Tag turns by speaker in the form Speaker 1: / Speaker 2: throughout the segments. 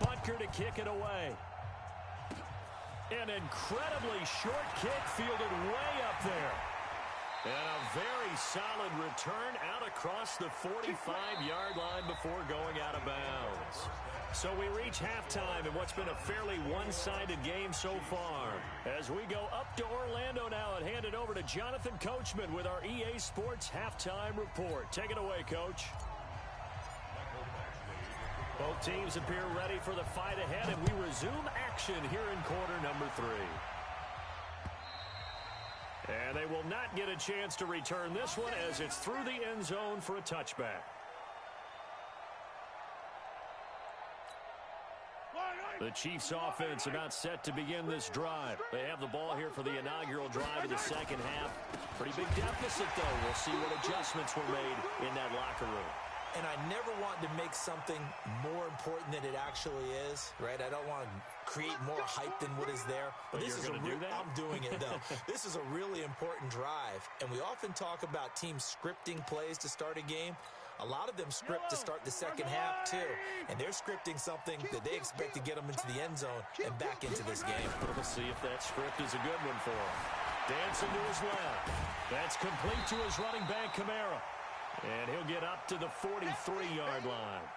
Speaker 1: Butker to kick it away. An incredibly short kick fielded way up there. And a very solid return out across the 45-yard line before going out of bounds. So we reach halftime in what's been a fairly one-sided game so far. As we go up to Orlando now and hand it over to Jonathan Coachman with our EA Sports Halftime Report. Take it away, Coach. Both teams appear ready for the fight ahead, and we resume action here in quarter number 3. And they will not get a chance to return this one as it's through the end zone for a touchback. The Chiefs offense about set to begin this drive. They have the ball here for the inaugural drive of the second half. Pretty big deficit, though. We'll see what adjustments were made in that locker room.
Speaker 2: And I never want to make something more important than it actually is, right? I don't want to create more hype than what is there.
Speaker 1: But this is
Speaker 2: I'm doing it, though. This is a really important drive. And we often talk about teams scripting plays to start a game. A lot of them script to start the second half, too. And they're scripting something that they expect to get them into the end zone and back into this game.
Speaker 1: We'll see if that script is a good one for him. Dancing to his left. That's complete to his running back, Kamara. And he'll get up to the 43-yard line.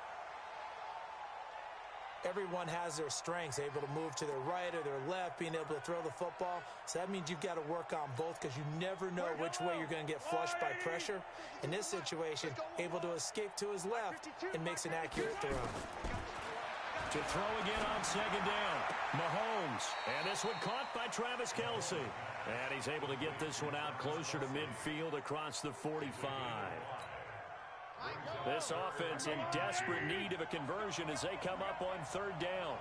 Speaker 2: Everyone has their strengths, able to move to their right or their left, being able to throw the football. So that means you've got to work on both because you never know which way you're going to get flushed by pressure. In this situation, able to escape to his left and makes an accurate throw.
Speaker 1: To throw again on second down, Mahomes. And this one caught by Travis Kelce. And he's able to get this one out closer to midfield across the 45. This offense in desperate need of a conversion as they come up on third down.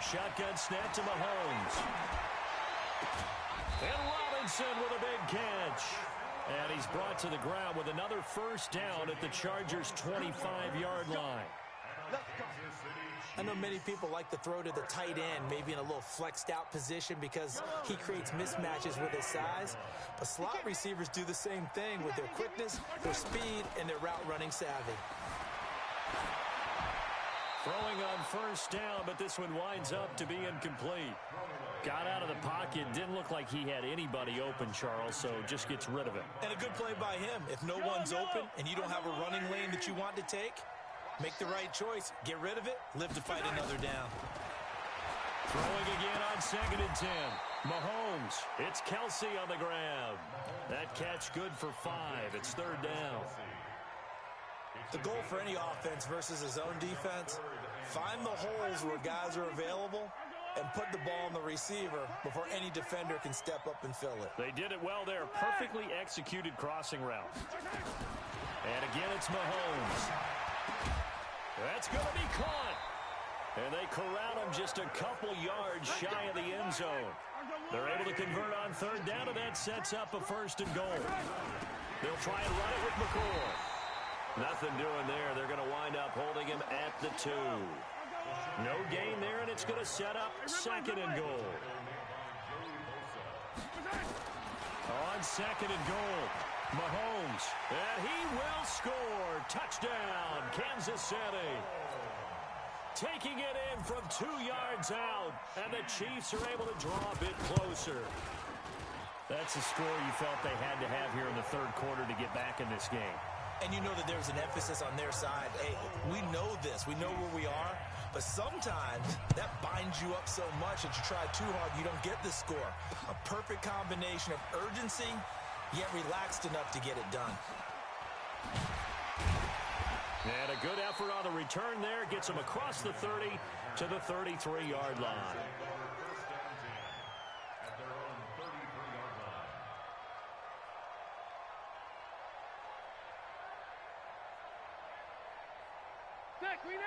Speaker 1: Shotgun snap to Mahomes. And Robinson with a big catch. And he's brought to the ground with another first down at the Chargers' 25-yard line.
Speaker 2: I know many people like to throw to the tight end, maybe in a little flexed out position because he creates mismatches with his size. But slot receivers do the same thing with their quickness, their speed, and their route running savvy.
Speaker 1: Throwing on first down, but this one winds up to be incomplete. Got out of the pocket, didn't look like he had anybody open, Charles, so just gets rid of it.
Speaker 2: And a good play by him. If no one's open and you don't have a running lane that you want to take, make the right choice, get rid of it, live to fight another down.
Speaker 1: Throwing again on second and 10. Mahomes, it's Kelce on the ground. That catch good for 5. It's third down.
Speaker 2: The goal for any offense versus his own defense, find the holes where guys are available and put the ball on the receiver before any defender can step up and fill it.
Speaker 1: They did it well there. Perfectly executed crossing route. And again, it's Mahomes. That's going to be caught. And they corral him just a couple yards shy of the end zone. They're able to convert on third down, and that sets up a first and goal. They'll try and run it with McCoy. Nothing doing there. They're going to wind up holding him at the 2. No gain there, and it's going to set up second and goal. On second and goal, Mahomes, and he will score. Touchdown, Kansas City. Taking it in from 2 yards out, and the Chiefs are able to draw a bit closer. That's a score you felt they had to have here in the third quarter to get back in this game.
Speaker 2: And you know that there's an emphasis on their side. Hey, we know this. We know where we are. But sometimes that binds you up so much that you try too hard, you don't get the score. A perfect combination of urgency, yet relaxed enough to get it done.
Speaker 1: And a good effort on the return there. Gets him across the 30 to the 33-yard line.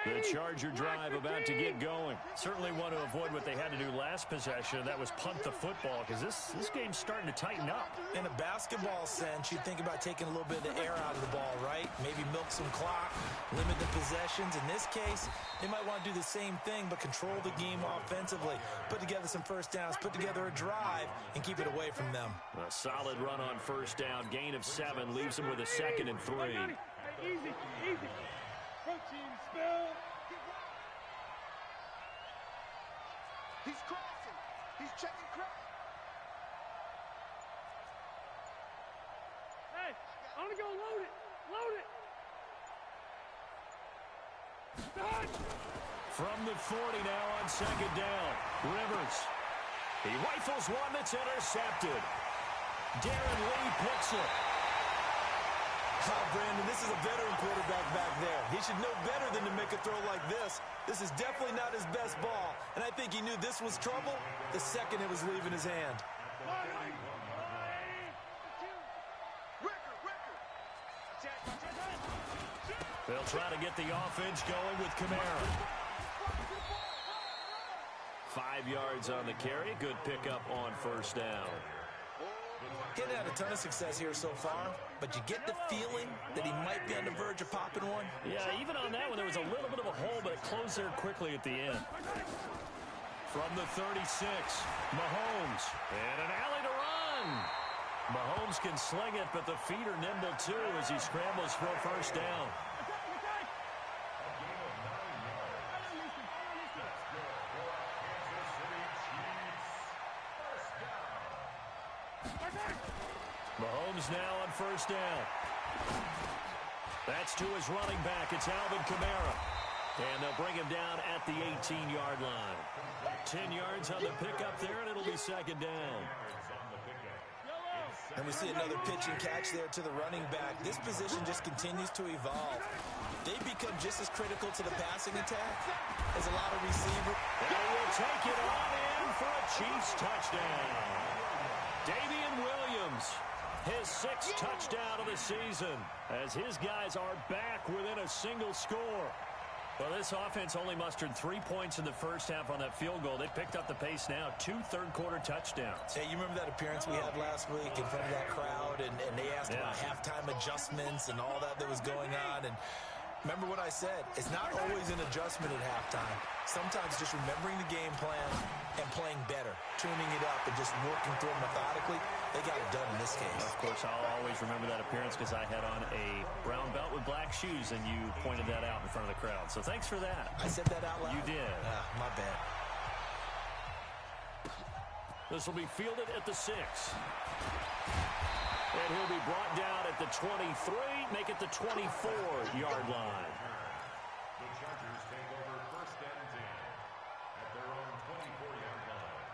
Speaker 1: The Charger drive about to get going. Certainly want to avoid what they had to do last possession. That was punt the football because this game's starting to tighten up.
Speaker 2: In a basketball sense, you think about taking a little bit of the air out of the ball, right? Maybe milk some clock, limit the possessions. In this case, they might want to do the same thing but control the game offensively. Put together some first downs, put together a drive, and keep it away from them.
Speaker 1: A solid run on first down. Gain of 7 leaves them with a second and 3.
Speaker 3: Easy, easy. Coaching spell. He's crossing. He's checking crack. Hey, I'm gonna go load it. Load it. Done.
Speaker 1: From the 40 now on second down. Rivers. He rifles one that's intercepted. Darren Lee picks it.
Speaker 2: Oh, Brandon, this is a veteran quarterback back there. He should know better than to make a throw like this. This is definitely not his best ball, and I think he knew this was trouble the second it was leaving his hand.
Speaker 1: They'll try to get the offense going with Kamara. 5 yards on the carry. Good pickup on first down.
Speaker 2: He hadn't had a ton of success here so far, but you get the feeling that he might be on the verge of popping one.
Speaker 1: Yeah, even on that one, there was a little bit of a hole, but it closed there quickly at the end. From the 36, Mahomes. And an alley to run. Mahomes can sling it, but the feet are nimble too as he scrambles for a first down. Mahomes now on first down. That's to his running back. It's Alvin Kamara. And they'll bring him down at the 18-yard line. 10 yards on the pickup there, and it'll be second down.
Speaker 2: And we see another pitch and catch there to the running back. This position just continues to evolve. They become just as critical to the passing attack as a lot of receivers.
Speaker 1: And will take it on in for a Chiefs touchdown. Damian Williams, his 6th touchdown of the season, as his guys are back within a single score. Well, this offense only mustered 3 points in the first half on that field goal. They picked up the pace now. 2 third-quarter touchdowns.
Speaker 2: Hey, you remember that appearance we had last week in front of that crowd, and they asked about halftime adjustments and all that was going on, and remember what I said. It's not always an adjustment at halftime. Sometimes just remembering the game plan and playing better, tuning it up and just working through it methodically. They got it done in this case.
Speaker 1: Of course, I'll always remember that appearance because I had on a brown belt with black shoes, and you pointed that out in front of the crowd. So thanks for that.
Speaker 2: I said that out loud?
Speaker 1: You did.
Speaker 2: My bad.
Speaker 1: This will be fielded at the 6. And he'll be brought down at the 23, make it the 24-yard line.
Speaker 4: The Chargers take over first and 10 at their own 24-yard line.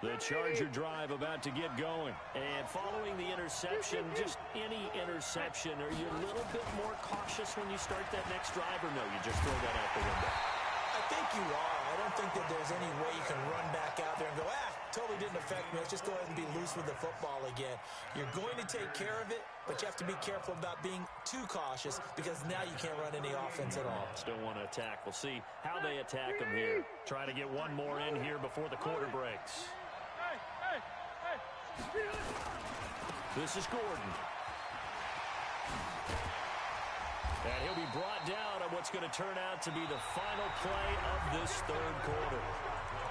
Speaker 1: The Charger drive about to get going. And following the interception, just any interception, are you a little bit more cautious when you start that next drive, or no, you just throw that out the window?
Speaker 2: I think you are. I don't think that there's any way you can run back out there and go, totally didn't affect me. Let's just go ahead and be loose with the football again. You're going to take care of it, but you have to be careful about being too cautious because now you can't run any offense at all.
Speaker 1: Still want to attack. We'll see how they attack them here. Trying to get one more in here before the quarter breaks. This is Gordon. And he'll be brought down on what's going to turn out to be the final play of this third quarter.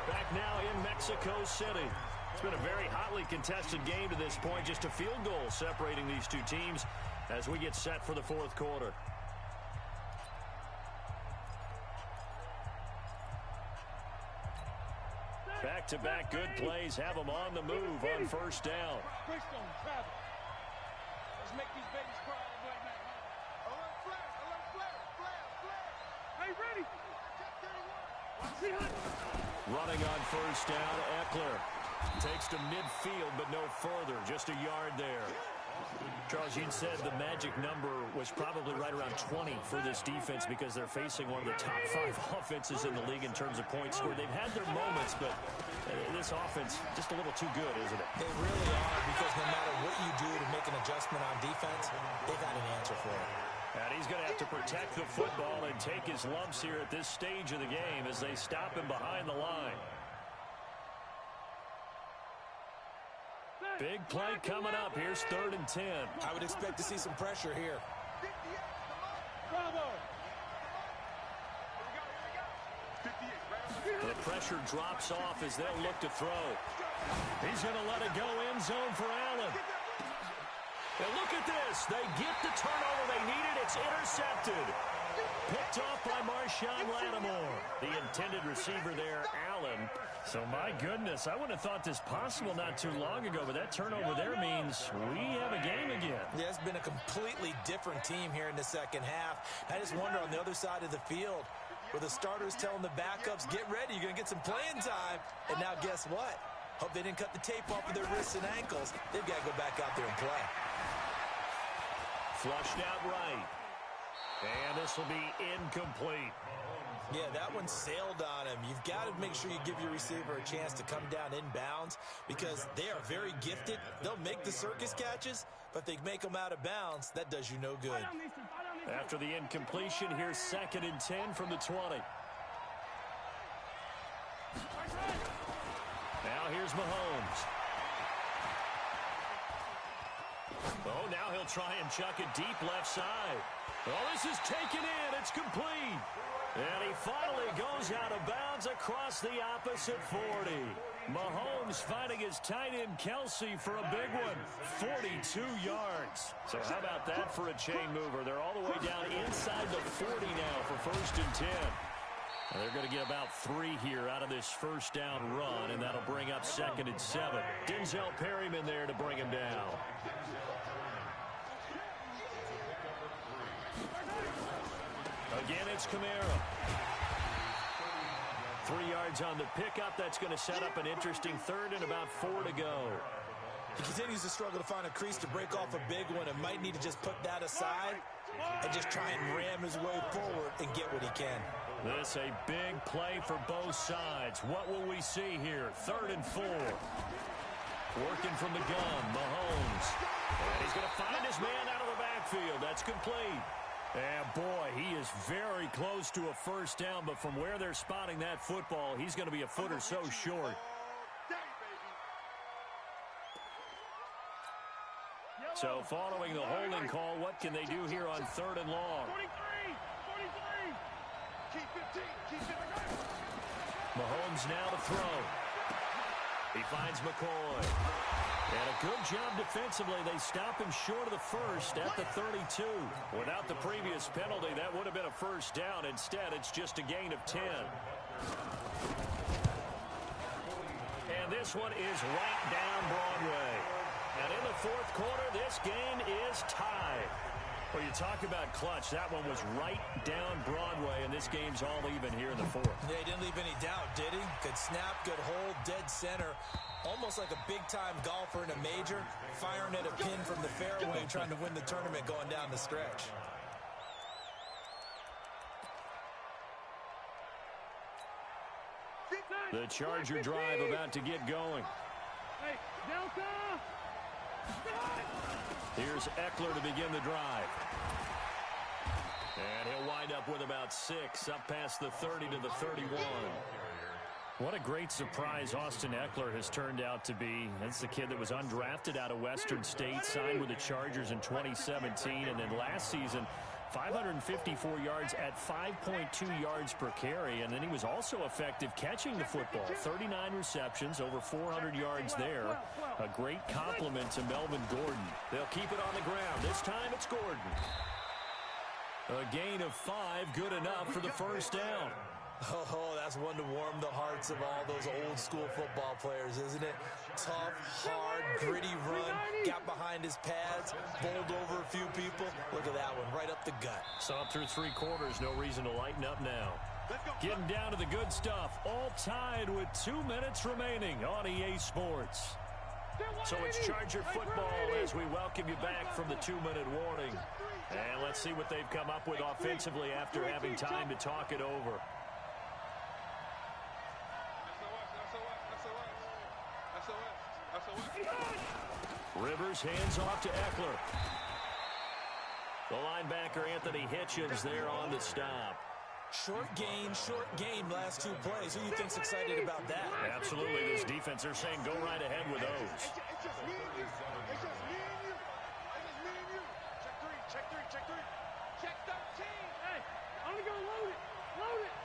Speaker 1: Back now in Mexico City. It's been a very hotly contested game to this point. Just a field goal separating these two teams as we get set for the fourth quarter. Back-to-back good plays have them on the move on first down.
Speaker 3: Let's make these babies cry right now. Hey, ready?
Speaker 1: Running on first down, Eckler takes to midfield, but no further. Just a yard there. Charles, you'd said the magic number was probably right around 20 for this defense because they're facing one of the top 5 offenses in the league in terms of points scored. They've had their moments, but this offense just a little too good, isn't it?
Speaker 2: They really are, because no matter what you do to make an adjustment on defense, they've got an answer for it.
Speaker 1: And he's going to have to protect the football and take his lumps here at this stage of the game as they stop him behind the line. Big play coming up. Here's 3rd and 10.
Speaker 2: I would expect to see some pressure here.
Speaker 3: Bravo.
Speaker 1: The pressure drops off as they'll look to throw. He's going to let it go end zone for Allen. And look at this. They get the turnover they needed. It's intercepted. Picked off by Marshawn Lattimore. The intended receiver there, Allen. So, my goodness, I wouldn't have thought this possible not too long ago, but that turnover there means we have a game again.
Speaker 2: Yeah, it's been a completely different team here in the second half. I just wonder on the other side of the field, where the starters telling the backups, get ready, you're going to get some playing time. And now guess what? Hope they didn't cut the tape off of their wrists and ankles. They've got to go back out there and play.
Speaker 1: Flushed out right. And this will be incomplete.
Speaker 2: Yeah, that one sailed on him. You've got to make sure you give your receiver a chance to come down inbounds because they are very gifted. They'll make the circus catches, but if they make them out of bounds, that does you no good.
Speaker 1: After the incompletion, here's 2nd and 10 from the 20. Now here's Mahomes. Oh, now he'll try and chuck it deep left side. Oh, this is taken in. It's complete. And he finally goes out of bounds across the opposite 40. Mahomes finding his tight end Kelsey for a big one. 42 yards. So how about that for a chain mover? They're all the way down inside the 40 now for 1st and 10. And they're going to get about 3 here out of this first down run, and that'll bring up 2nd and 7. Denzel Perryman there to bring him down. Again, it's Kamara. 3 yards on the pickup. That's going to set up an interesting 3rd and about 4 to go.
Speaker 2: He continues to struggle to find a crease to break off a big one and might need to just put that aside and just try and ram his way forward and get what he can.
Speaker 1: This a big play for both sides. What will we see here? 3rd and 4. Working from the gun, Mahomes. And he's going to find his man out of the backfield. That's complete. And, boy, he is very close to a first down, but from where they're spotting that football, he's going to be a foot or so short. So, following the holding call, what can they do here on 3rd and long?
Speaker 3: 43! Keep 15! Keep 15!
Speaker 1: Mahomes now to throw. He finds McCoy. And a good job defensively. They stop him short of the first at the 32. Without the previous penalty, that would have been a first down. Instead, it's just a gain of 10. And this one is right down Broadway. And in the 4th quarter, this game is tied. Well, you talk about clutch. That one was right down Broadway, and this game's all even here in the 4th.
Speaker 2: Yeah, he didn't leave any doubt, did he? Good snap, good hold, dead center. Almost like a big-time golfer in a major, firing at a pin from the fairway, trying to win the tournament going down the stretch.
Speaker 1: The Charger drive about to get going.
Speaker 3: Hey, Delta!
Speaker 1: Here's Eckler to begin the drive. And he'll wind up with about 6, up past the 30 to the 31. What a great surprise Austin Eckler has turned out to be. That's the kid that was undrafted out of Western State, signed with the Chargers in 2017, and then last season, 554 yards at 5.2 yards per carry, and then he was also effective catching the football. 39 receptions, over 400 yards there. A great compliment to Melvin Gordon. They'll keep it on the ground. This time it's Gordon. A gain of 5, good enough for the first down.
Speaker 2: Oh, that's one to warm the hearts of all those old-school football players, isn't it? Tough, hard, gritty run, got behind his pads, bowled over a few people. Look at that one, right up the gut.
Speaker 1: Saw through 3 quarters, no reason to lighten up now. Getting down to the good stuff, all tied with 2 minutes remaining on EA Sports. So it's Charger football as we welcome you back from the 2-minute warning. And let's see what they've come up with offensively after having time to talk it over. Rivers hands off to Eckler. The linebacker Anthony Hitchens there on the stop.
Speaker 2: Short game, last 2 plays. Who do you think's excited about that?
Speaker 1: Absolutely, this defense, they're saying go right ahead with those.
Speaker 3: It's just me and you. It's just me and you. It's just me and you. Check 3. Check 13. Hey, I'm gonna go load it. Load it.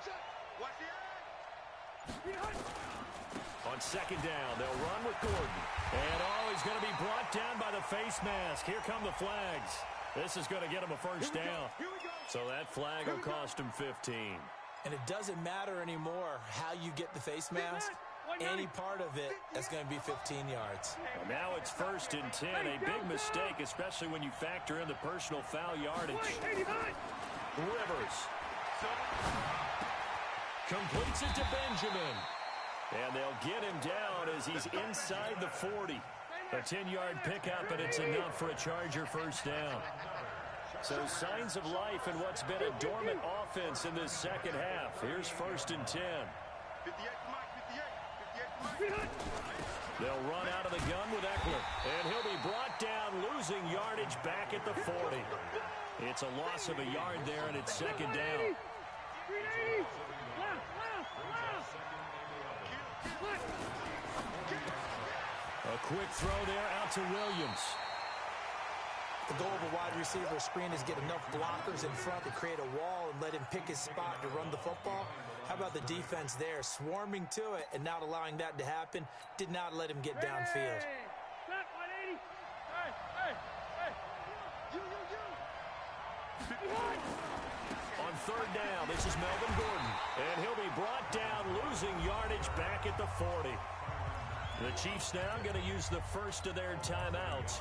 Speaker 3: Check. Watch the eye.
Speaker 1: On second down, they'll run with Gordon. And, he's going to be brought down by the face mask. Here come the flags. This is going to get him a first down. So that flag will cost him 15.
Speaker 2: And it doesn't matter anymore how you get the face mask. Any part of it, that's going to be 15 yards.
Speaker 1: Well, now it's 1st and 10. A big mistake, especially when you factor in the personal foul yardage. Rivers completes it to Benjamin. And they'll get him down as he's inside the 40. A 10-yard pickup, and it's enough for a Charger first down. So signs of life in what's been a dormant offense in this second half. Here's 1st and 10. They'll run out of the gun with Eckler. And he'll be brought down, losing yardage back at the 40. It's a loss of a yard there, and it's second down. A quick throw there out to Williams.
Speaker 2: The goal of a wide receiver screen is get enough blockers in front to create a wall and let him pick his spot to run the football. How about the defense there, swarming to it and not allowing that to happen? Did not let him get downfield.
Speaker 1: On third down, this is Melvin Gordon. And he'll be brought down, losing yardage back at the 40. The Chiefs now going to use the first of their timeouts,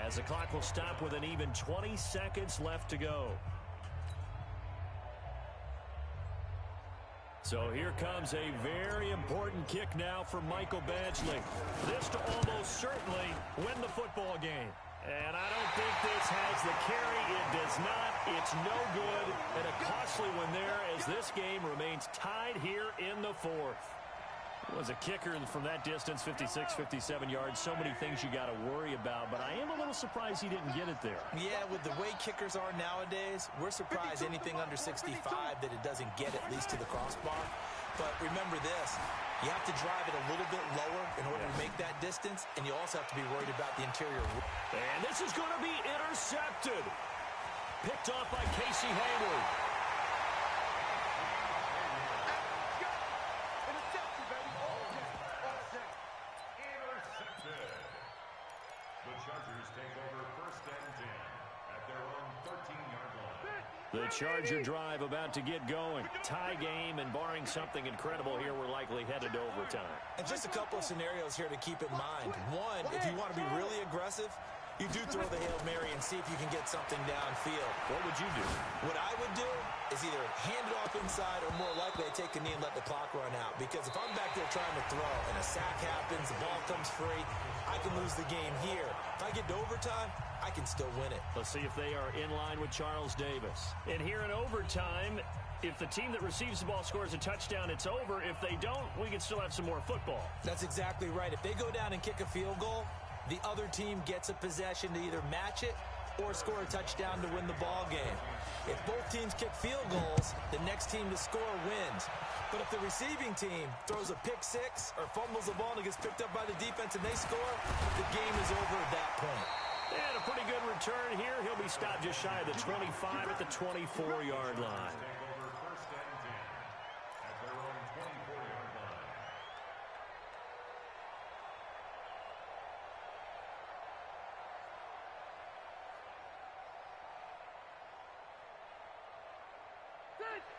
Speaker 1: as the clock will stop with an even 20 seconds left to go. So here comes a very important kick now for Michael Badgley. This to almost certainly win the football game. And I don't think this has the carry. It does not. It's no good. And a costly one there as this game remains tied here in the 4th. It was a kicker from that distance, 56, 57 yards. So many things you got to worry about, but I am a little surprised he didn't get it there.
Speaker 2: Yeah, with the way kickers are nowadays, we're surprised anything under 65 that it doesn't get at least to the crossbar. But remember this, you have to drive it a little bit lower in order to make that distance, and you also have to be worried about the interior.
Speaker 1: And this is going to be intercepted. Picked off by Casey Hayward. The Charger drive about to get going. Tie game, and barring something incredible here, we're likely headed to overtime.
Speaker 2: And just a couple of scenarios here to keep in mind. One, if you want to be really aggressive, you do throw the Hail Mary and see if you can get something downfield.
Speaker 1: What would you do?
Speaker 2: What I would do is either hand it off inside or more likely I take a knee and let the clock run out. Because if I'm back there trying to throw and a sack happens, the ball comes free, I can lose the game here. If I get to overtime, I can still win it.
Speaker 1: Let's see if they are in line with Charles Davis. And here in overtime, if the team that receives the ball scores a touchdown, it's over. If they don't, we can still have some more football.
Speaker 2: That's exactly right. If they go down and kick a field goal, the other team gets a possession to either match it or score a touchdown to win the ball game. If both teams kick field goals, the next team to score wins. But if the receiving team throws a pick six or fumbles the ball and it gets picked up by the defense and they score, the game is over at that point.
Speaker 1: And a pretty good return here. He'll be stopped just shy of the 25 at the 24-yard line.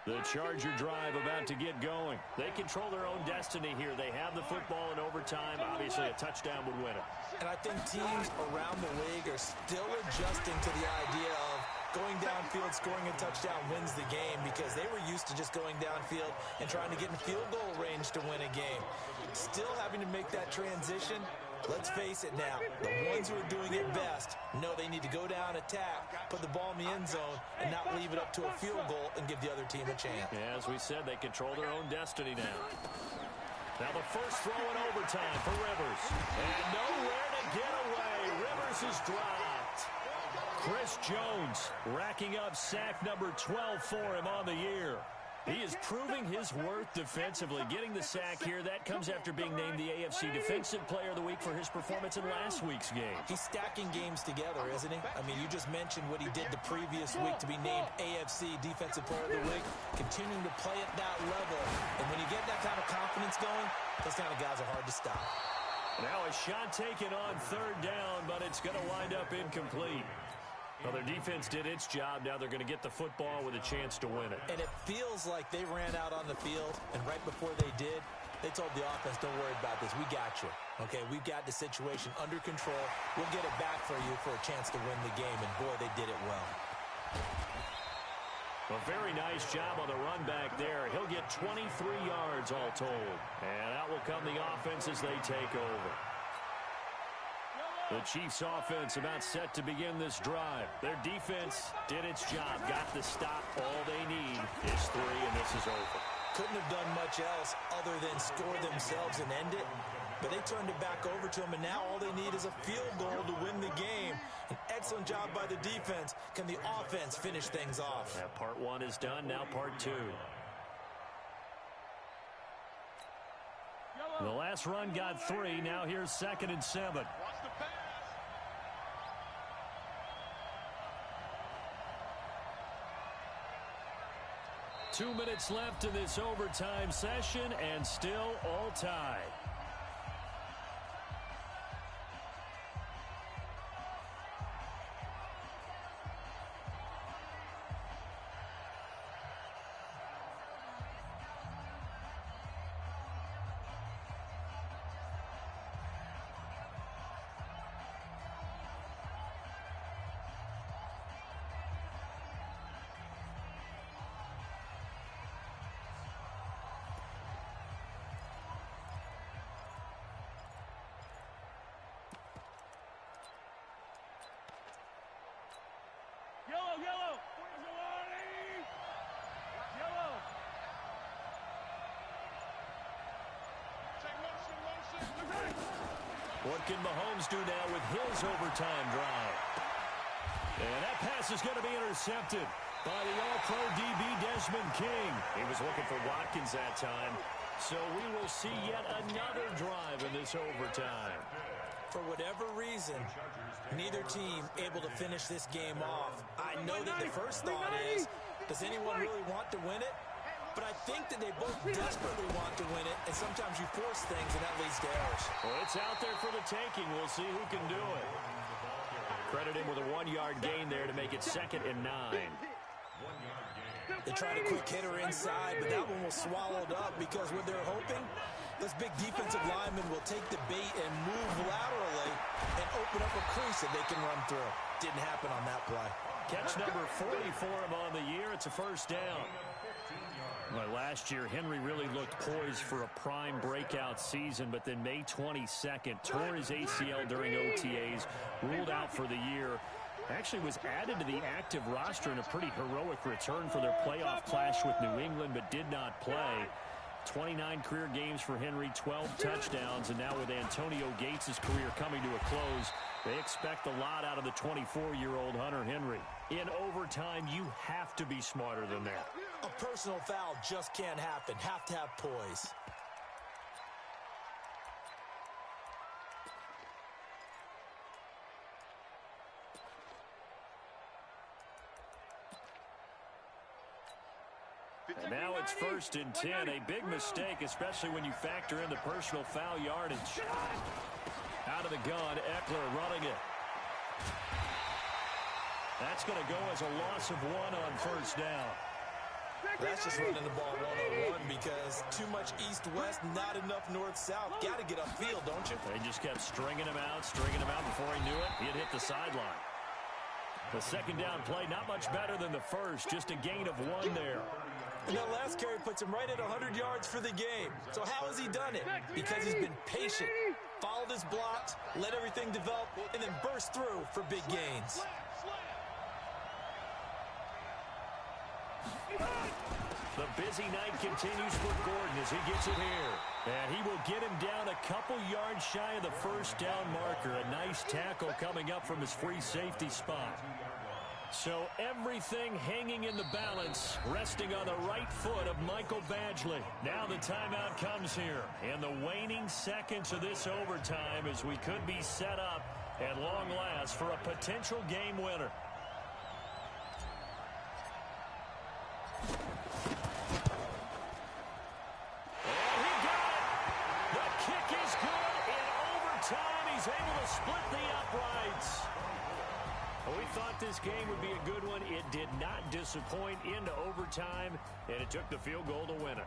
Speaker 1: The Charger drive about to get going. They control their own destiny here. They have the football in overtime. Obviously, a touchdown would win it.
Speaker 2: And I think teams around the league are still adjusting to the idea of going downfield, scoring a touchdown wins the game, because they were used to just going downfield and trying to get in field goal range to win a game. Still having to make that transition. Let's face it now, the ones who are doing it best know they need to go down, attack, put the ball in the end zone, and not leave it up to a field goal and give the other team a chance.
Speaker 1: Yeah, as we said, they control their own destiny now. Now the first throw in overtime for Rivers. And nowhere to get away. Rivers is dropped. Chris Jones racking up sack number 12 for him on the year. He is proving his worth defensively. Getting the sack here, that comes after being named the AFC Defensive Player of the Week for his performance in last week's game.
Speaker 2: He's stacking games together, isn't he? I mean, you just mentioned what he did the previous week to be named AFC Defensive Player of the Week, continuing to play at that level. And when you get that kind of confidence going, those kind of guys are hard to stop.
Speaker 1: Now a shot taken on third down, but it's going to wind up incomplete. Well, their defense did its job. Now they're going to get the football with a chance to win it.
Speaker 2: And it feels like they ran out on the field, and right before they did, they told the offense, don't worry about this. We got you. Okay, we've got the situation under control. We'll get it back for you for a chance to win the game. And, boy, they did it well.
Speaker 1: A very nice job on the run back there. He'll get 23 yards all told. And out will come the offense as they take over. The Chiefs' offense about set to begin this drive. Their defense did its job, got the stop. All they need is 3, and this is over.
Speaker 2: Couldn't have done much else other than score themselves and end it. But they turned it back over to them, and now all they need is a field goal to win the game. An excellent job by the defense. Can the offense finish things off?
Speaker 1: Yeah, part 1 is done, now part 2. The last run got 3. Now here's 2nd and 7.
Speaker 3: Watch the pass.
Speaker 1: 2 minutes left in this overtime session, and still all tied.
Speaker 3: Yellow. Where's the line? Yellow. Check motion.
Speaker 1: What can Mahomes do now with his overtime drive? And that pass is going to be intercepted by the All-Pro DB Desmond King. He was looking for Watkins that time. So we will see yet another drive in this overtime.
Speaker 2: For whatever reason, neither team able to finish this game off. I know that the first thought is, does anyone really want to win it? But I think that they both desperately want to win it, and sometimes you force things, and that leads to errors.
Speaker 1: Well, it's out there for the taking. We'll see who can do it. Credit him with a 1-yard gain there to make it 2nd and 9.
Speaker 2: They tried a quick hitter inside, but that one was swallowed up because what they're hoping, this big defensive lineman will take the bait and move laterally and open up a crease that they can run through. Didn't happen on that play.
Speaker 1: Catch number 40 for him on the year. It's a first down. Well, last year, Henry really looked poised for a prime breakout season, but then May 22nd, tore his ACL during OTAs, ruled out for the year. Actually was added to the active roster in a pretty heroic return for their playoff clash with New England, but did not play. 29 career games for Henry, 12 touchdowns, and now with Antonio Gates' career coming to a close, they expect a lot out of the 24-year-old Hunter Henry. In overtime, you have to be smarter than that.
Speaker 2: A personal foul just can't happen. Have to have poise.
Speaker 1: And now it's 1st and 10. A big mistake, especially when you factor in the personal foul yardage. Out of the gun, Eckler running it. That's going to go as a loss of 1 on 1st down.
Speaker 2: That's just running the ball 1-on-1 because too much east-west, not enough north-south. Got to get upfield, don't you?
Speaker 1: They just kept stringing him out before he knew it. He had hit the sideline. The 2nd down play, not much better than the first, just a gain of 1 there.
Speaker 2: And that last carry puts him right at 100 yards for the game. So how has he done it? Because he's been patient, followed his blocks, let everything develop, and then burst through for big gains.
Speaker 1: The busy night continues for Gordon as he gets it here. And he will get him down a couple yards shy of the 1st down marker. A nice tackle coming up from his free safety spot. So everything hanging in the balance, resting on the right foot of Michael Badgley. Now the timeout comes here. In the waning seconds of this overtime as we could be set up at long last for a potential game winner. And he got it! The kick is good. In overtime, he's able to split the uprights. We thought this game would be a good one. It did not disappoint into overtime, and it took the field goal to win it.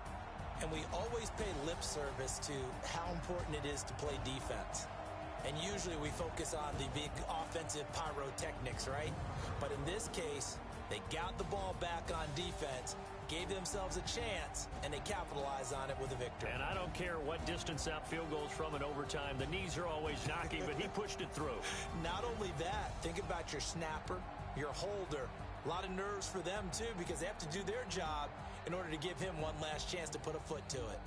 Speaker 2: And we always pay lip service to how important it is to play defense. And usually we focus on the big offensive pyrotechnics, right? But in this case, they got the ball back on defense, gave themselves a chance, and they capitalized on it with a victory.
Speaker 1: And I don't care what distance out field goals from in overtime. The knees are always knocking, but he pushed it through.
Speaker 2: Not only that, think about your snapper, your holder. A lot of nerves for them, too, because they have to do their job in order to give him one last chance to put a foot to it.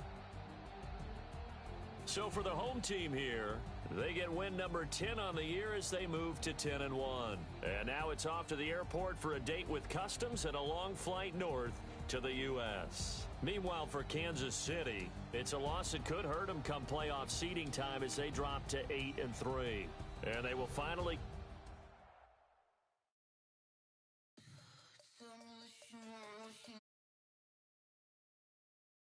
Speaker 1: So for the home team here, they get win number 10 on the year as they move to 10-1. And now it's off to the airport for a date with Customs and a long flight north to the U.S. Meanwhile, for Kansas City, it's a loss that could hurt them come playoff seeding time as they drop to 8-3. And they will finally